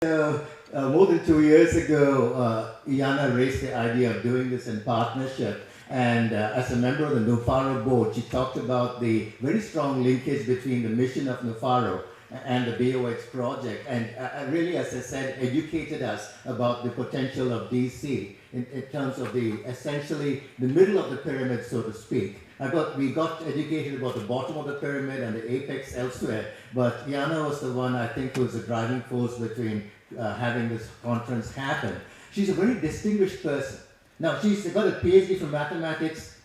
So, more than 2 years ago, Jana raised the idea of doing this in partnership. And as a member of the Nupharo board, she talked about the very strong linkage between the mission of Nupharo and the BOX project. And really, as I said, educated us about the potential of DC in terms of essentially the middle of the pyramid, so to speak. We got educated about the bottom of the pyramid and the apex elsewhere, but Jana was the one, I think, who was the driving force between having this conference happen. She's a very distinguished person. Now, she's got a PhD from mathematics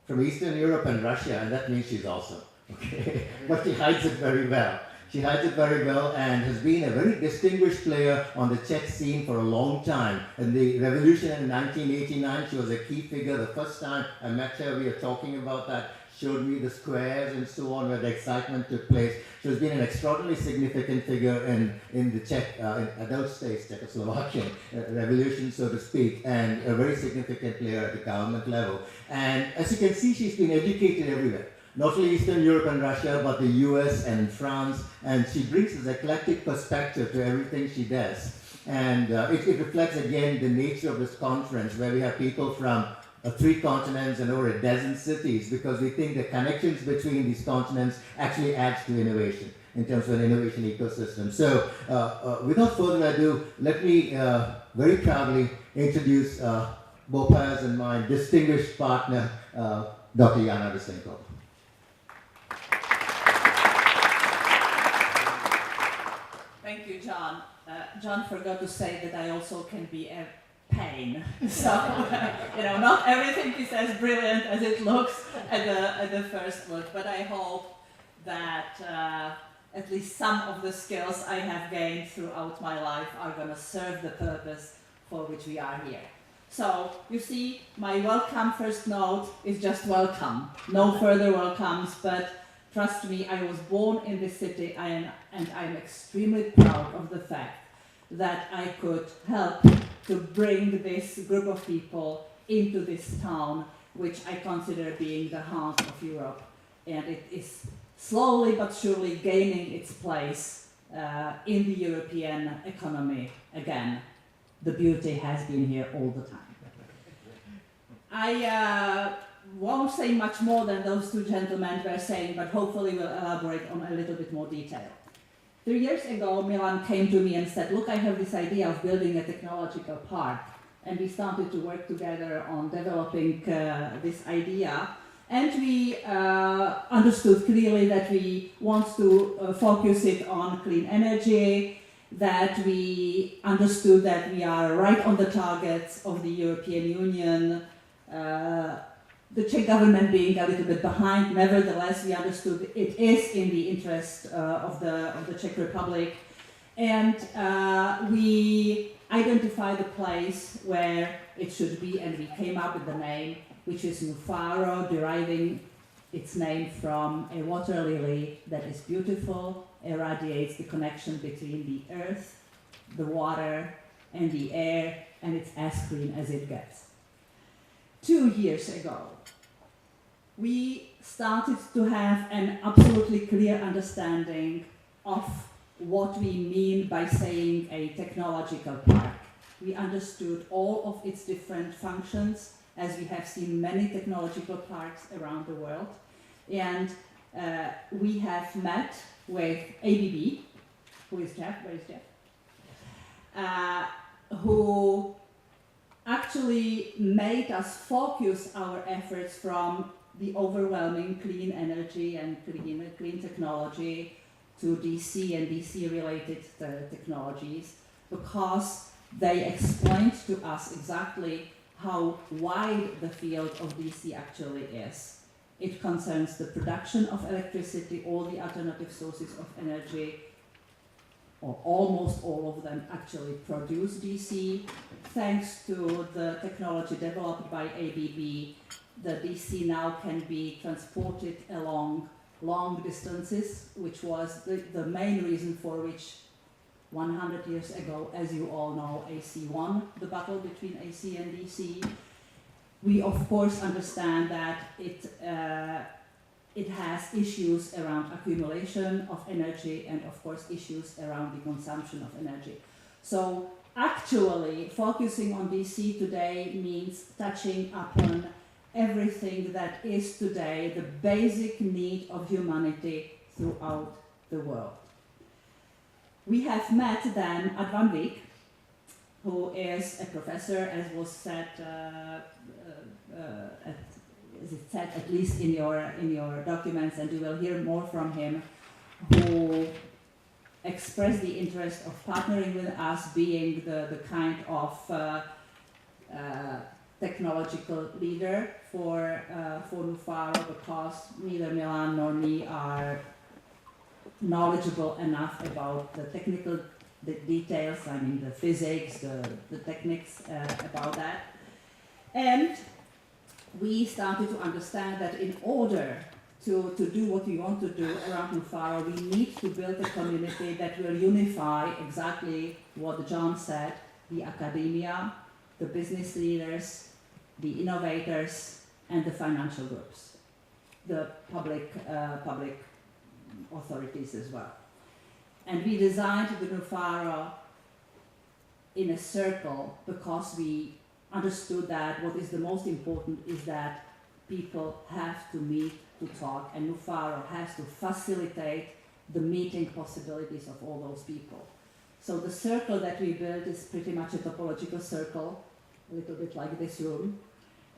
from Eastern Europe and Russia, and that means she's awesome, okay? But she hides it very well. She hides it very well and has been a very distinguished player on the Czech scene for a long time. In the revolution in 1989, she was a key figure. The first time I met her, we were talking about that, showed me the squares and so on where the excitement took place. She has been an extraordinarily significant figure in the Czech, in those states, Czechoslovakian revolution, so to speak, and a very significant player at the government level. And as you can see, she's been educated everywhere. Not only Eastern Europe and Russia, but the US and France, and she brings this eclectic perspective to everything she does. And it reflects again the nature of this conference, where we have people from 3 continents and over a dozen cities, because we think the connections between these continents actually adds to innovation in terms of an innovation ecosystem. So without further ado, let me very proudly introduce Bhopal's and my distinguished partner, Dr. Jana Ryslinkova. Thank you, John. John forgot to say that I also can be a pain. So, not everything is as brilliant as it looks at the first look, but I hope that at least some of the skills I have gained throughout my life are going to serve the purpose for which we are here. So, you see, my welcome first note is just welcome. No further welcomes, but trust me, I was born in this city, and I'm extremely proud of the fact that I could help to bring this group of people into this town, which I consider being the heart of Europe. And it is slowly but surely gaining its place in the European economy again. The beauty has been here all the time. I won't say much more than those 2 gentlemen were saying, but hopefully we'll elaborate on a little bit more detail. 3 years ago, Milan came to me and said, look, I have this idea of building a technological park. And we started to work together on developing this idea. And we understood clearly that we want to focus it on clean energy, that we understood that we are right on the targets of the European Union, the Czech government being a little bit behind. Nevertheless, we understood it is in the interest of the Czech Republic. And we identified the place where it should be, and we came up with the name, which is Nupharo, deriving its name from a water lily that is beautiful, irradiates the connection between the earth, the water, and the air, and it's as clean as it gets. 2 years ago, we started to have an absolutely clear understanding of what we mean by saying a technological park. We understood all of its different functions, as we have seen many technological parks around the world. And we have met with ABB, who is Jeff? Where is Jeff? Who actually made us focus our efforts from the overwhelming clean energy and clean technology to DC and DC-related technologies, because they explained to us exactly how wide the field of DC actually is. It concerns the production of electricity, all the alternative sources of energy, or almost all of them actually produce DC. Thanks to the technology developed by ABB, the DC now can be transported along long distances, which was the main reason for which 100 years ago, as you all know, AC won the battle between AC and DC. We of course understand that it has issues around accumulation of energy and of course issues around the consumption of energy. So actually focusing on DC today means touching upon everything that is today the basic need of humanity throughout the world. We have met then Advan Vik, who is a professor, as was said, as it said at least in your documents, and you will hear more from him, who expressed the interest of partnering with us, being the kind of technological leader for Nupharo, because neither Milan nor me are knowledgeable enough about the technical details, I mean the physics, the techniques about that. And we started to understand that in order to do what we want to do around Nupharo, we need to build a community that will unify exactly what John said, the academia, the business leaders, the innovators, and the financial groups, the public authorities as well. And we designed the Nupharo in a circle because we understood that what is the most important is that people have to meet to talk, and Nupharo has to facilitate the meeting possibilities of all those people. So the circle that we built is pretty much a topological circle, a little bit like this room,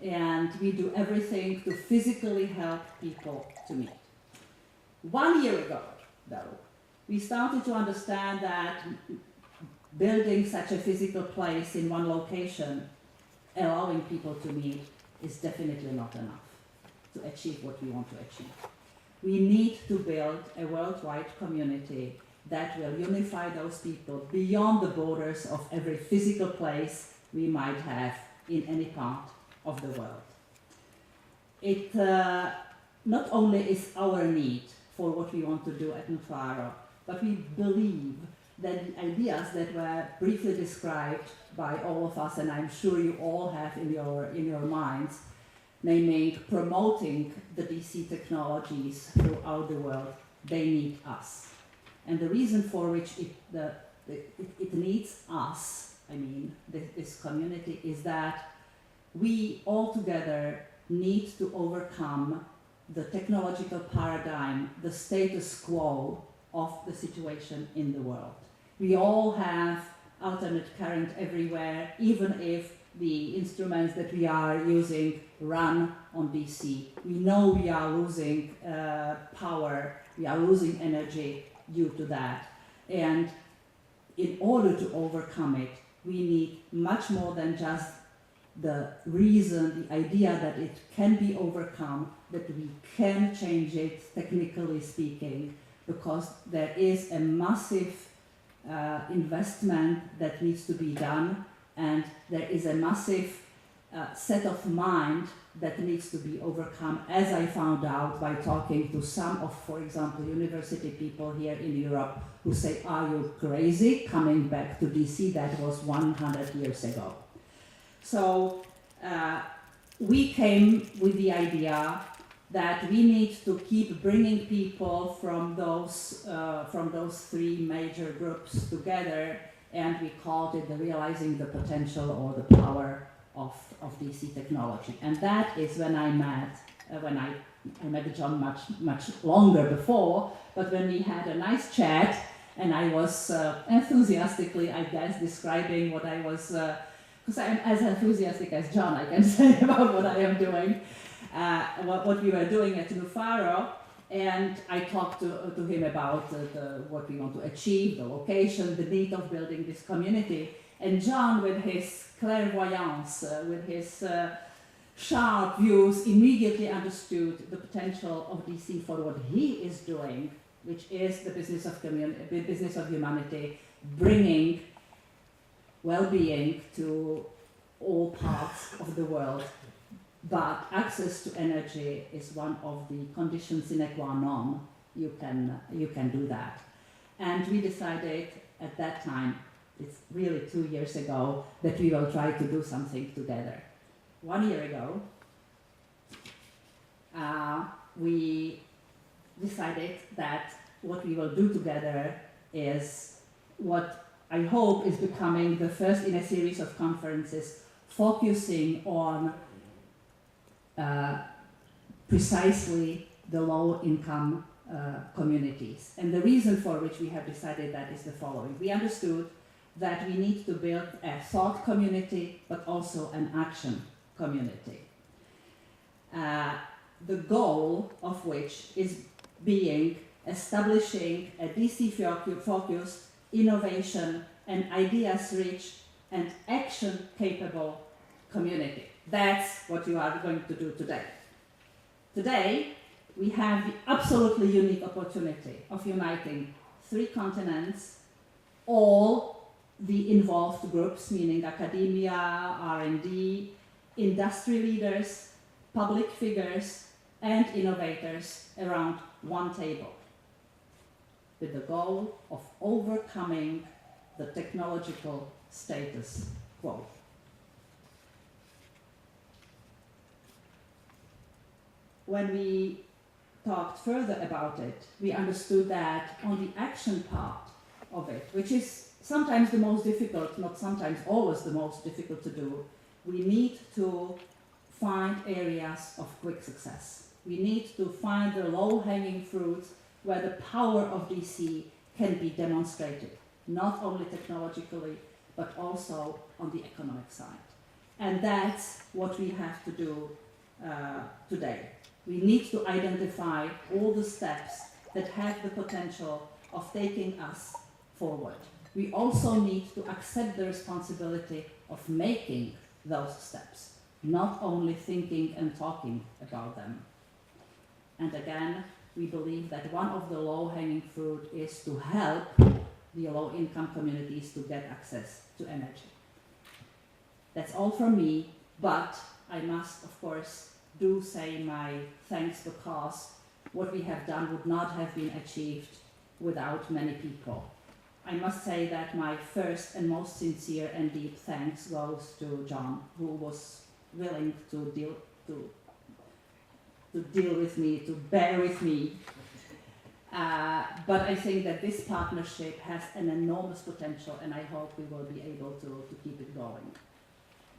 and we do everything to physically help people to meet. 1 year ago, though, we started to understand that building such a physical place in one location, allowing people to meet, is definitely not enough to achieve what we want to achieve. We need to build a worldwide community that will unify those people beyond the borders of every physical place we might have in any part of the world. It not only is our need for what we want to do at Nupharo, but we believe that the ideas that were briefly described by all of us, and I'm sure you all have in your minds, namely promoting the DC technologies throughout the world, they need us. And the reason for which it needs us, I mean, this community, is that we all together need to overcome the technological paradigm, the status quo of the situation in the world. We all have alternate current everywhere, even if the instruments that we are using run on DC. We know we are losing power, we are losing energy due to that. And in order to overcome it, we need much more than just the reason, the idea that it can be overcome, that we can change it, technically speaking, because there is a massive investment that needs to be done, and there is a massive set of mind that needs to be overcome, as I found out by talking to some of, for example, university people here in Europe who say, "Are you crazy coming back to DC? That was 100 years ago." So we came with the idea that we need to keep bringing people from those three major groups together, and we called it the Realizing the Potential or the Power of DC Technology. And that is when I met John much longer before, but when we had a nice chat, and I was enthusiastically, I guess, describing what I was, because I am as enthusiastic as John, I can say, about what I am doing. What we were doing at Nupharo, and I talked to him about what we want to achieve, the location, the need of building this community. And John, with his clairvoyance, with his sharp views, immediately understood the potential of DC for what he is doing, which is the business of humanity, bringing well-being to all parts of the world. But access to energy is one of the conditions sine qua non. You can do that. And we decided at that time, it's really 2 years ago, that we will try to do something together. 1 year ago, we decided that what we will do together is what I hope is becoming the first in a series of conferences focusing on precisely the low-income communities. And the reason for which we have decided that is the following. We understood that we need to build a thought community, but also an action community. The goal of which is establishing a DC-focused, innovation and ideas-rich and action-capable community. That's what you are going to do today. Today, we have the absolutely unique opportunity of uniting 3 continents, all the involved groups, meaning academia, R&D, industry leaders, public figures, and innovators around one table, with the goal of overcoming the technological status quo. When we talked further about it, we understood that on the action part of it, which is sometimes the most difficult, not sometimes always the most difficult to do, we need to find areas of quick success. We need to find the low-hanging fruits where the power of DC can be demonstrated, not only technologically, but also on the economic side. And that's what we have to do today. We need to identify all the steps that have the potential of taking us forward. We also need to accept the responsibility of making those steps, not only thinking and talking about them. And again, we believe that one of the low-hanging fruit is to help the low-income communities to get access to energy. That's all from me, but I must, of course, do say my thanks, because what we have done would not have been achieved without many people. I must say that my first and most sincere and deep thanks goes to John, who was willing to deal with me, to bear with me. But I think that this partnership has an enormous potential, and I hope we will be able to keep it going.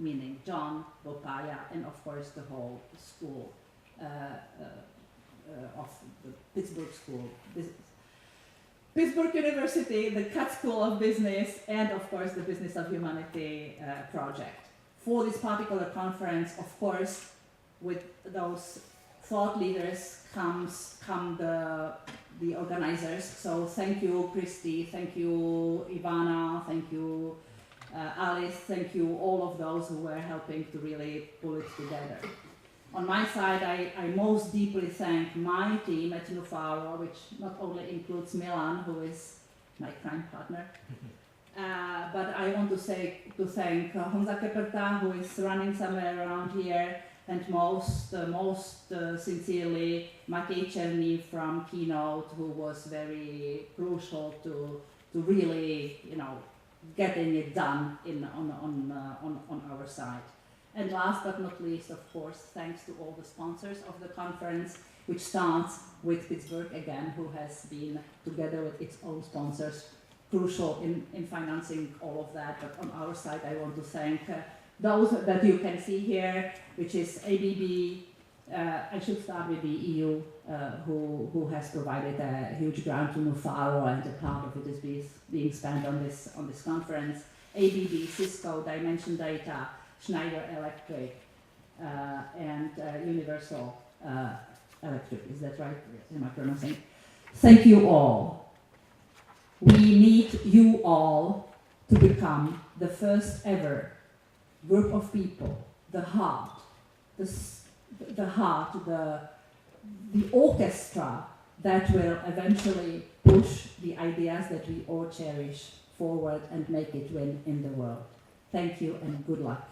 Meaning John, Bopaya, and of course the whole school of the Pittsburgh School, Pittsburgh University, the Katz School of Business, and of course the Business of Humanity project. For this particular conference, of course, with those thought leaders come the organizers. So thank you, Christy, thank you, Ivana, thank you, Alice, thank you, all of those who were helping to really pull it together. On my side, I most deeply thank my team at Nupharo, which not only includes Milan, who is my crime partner, but I want to thank Honza Keperta, who is running somewhere around here, and most sincerely Maciej Czerny from Keynote, who was very crucial to really, getting it done on our side. And last but not least, of course, thanks to all the sponsors of the conference, which starts with Pittsburgh again, who has been, together with its own sponsors, crucial in financing all of that. But on our side, I want to thank those that you can see here, which is ABB. I should start with the EU, who has provided a huge grant to Nupharo, and a part of it is being spent on this conference. ABB, Cisco, Dimension Data, Schneider Electric, and Universal Electric. Is that right? Yes. Am I pronouncing? Thank you all. We need you all to become the first ever group of people, the orchestra that will eventually push the ideas that we all cherish forward and make it win in the world. Thank you and good luck.